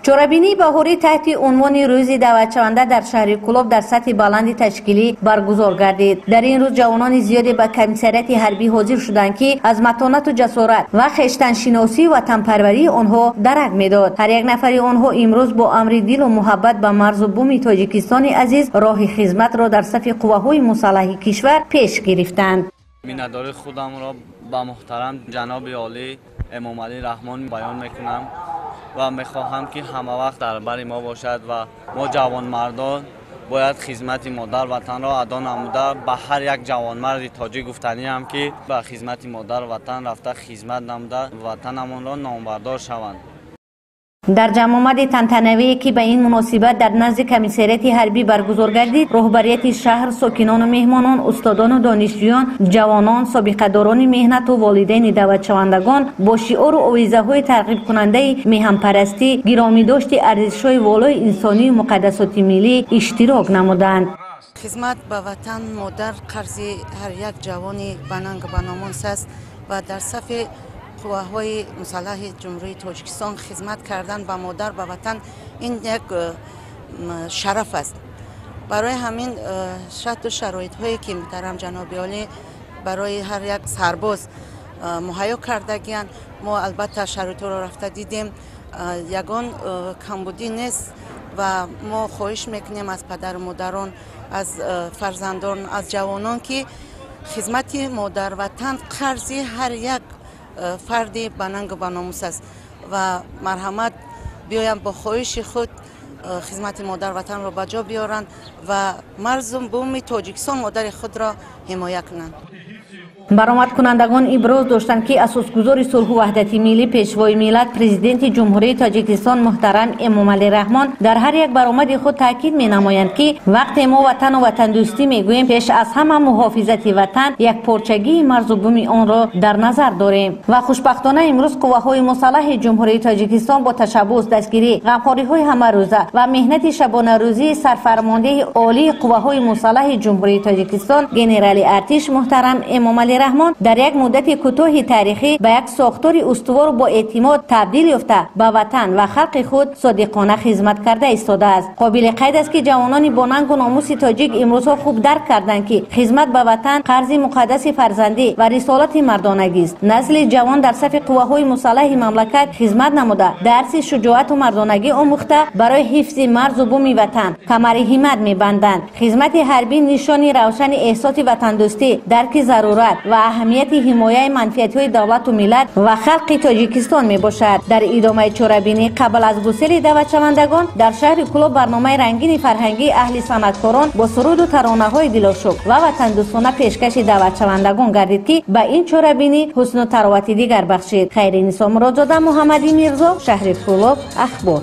چورابینی بهاری تحت عنوان روز دعوتشونده در شهر کلوب در سطح بلند تشکیلی برگزار گردید. در این روز جوانان زیادی به کمیسریت حربی حاضر شدند که از متانت و جسارت و خویشتن شناسی و وطنپروری آنها درک میداد. هر یک نفر آنها امروز با امر دل و محبت به مرز و بوم تاجیکستان عزیز راه خدمت را در صف قواهای مسلح کشور پیش گرفتند. مینداری خودم را با محترم جناب عالی امام علی رحمان بیان میکنم و میخواهم که همه وقت در بر ما باشد و ما جوانمردان باید خدمت مادر وطن را ادا نموده. به هر یک جوانمرد تاجیک گفتنی هم که به خدمت مادر وطن رفته خدمت نموده وطنمان را نامبردار شوند. در جمع آمد تنتنه‌ای که به این مناسبت در نزد کمیسریت حربی برگزار گردید، رهبریت شهر، ساکنان و مهمانان، استادان و دانشجویان، جوانان، سابقه‌داران مهنت و والدین دعوتشوندگان با شعار و آویزه‌های ترغیب کننده میهن‌پرستی، گرامی‌داشت ارزش‌های والای انسانی و مقدسات ملی اشتراک نمودند. خدمت به وطن مادر قرض هر یک جوانی بنانگ بنامون است و در صف قواهای مسلح جمهوری تاجیکستان خدمت کردن به مادر به وطن این یک شرف است. برای همین شرط و شرایط هایی که محترم جناب عالی برای هر یک سرباز مهیا کردگیان، ما البته شرایط را رفته دیدیم، یگان کمبودی نیست و ما خواهش میکنیم از پدر و مادران، از فرزندان، از جوانان که خدمت مادر وطن قرض هر یک فردی بنانگ و بناموس است و مرحمت بیایم با خواهش خود خدمت مادر وطن را بجا بیارند و مرز بوم تاجیکستان مادر خود را حمایت کنند. برآمد کنندگان ابراز داشتند که اساسگزار صلح و وحدت ملی پیشوای ملت پرزیدنت جمهوری تاجیکستان محترم امام علی رحمان در هر یک برآمد خود تاکید می نمایند که وقتی ما وطن و وطن دوستی می گوییم پیش از همه محافظت وطن یک پارچگی مرز و بوم آن را در نظر داریم و خوشبختانه امروز قواهای مسلح جمهوری تاجیکستان با تشبث، دستگیری، غمخواری های همه روزه و مهنت شبانه روزی سرفرمانده عالی قواهای مسلح جمهوری تاجیکستان ژنرال ارتش محترم امام علی رحمان در یک مدت کوتاه تاریخی به یک ساختار استوار با اعتماد تبدیل یافته به وطن و خلق خود صادقانه خدمت کرده ایستاده است. قابل قید است که جوانان با ننگ و ناموس تاجیک امروزها خوب درک کردند که خدمت به وطن قرض مقدس فرزندی و رسالت مردانگی است. نسل جوان در صف قواهای مسلح مملکت خدمت نموده، درس شجاعت و مردانگی آموخته برای حفظ مرز و بوم وطن کمر همت می‌بندند. خدمت حربی نشانی روشن احساس وطن دوستی، درک ضرورت و اهمیت حمایت منفعت‌های دولت و ملت و خلق تاجیکستان می باشد. در ادامه چورابینی قبل از گسیل دعوتشوندگان در شهر کلوب برنامه رنگین فرهنگی اهل صنعتکاران با سرود و ترانه‌های دلشوق و وطن دوستانه پیشکش دعوتشوندگان گردید که به این چورابینی حسن و تراوت دیگر بخشید. خیرنسا مرادزاده، محمدی میرزا، شهر کلوب، اخبار.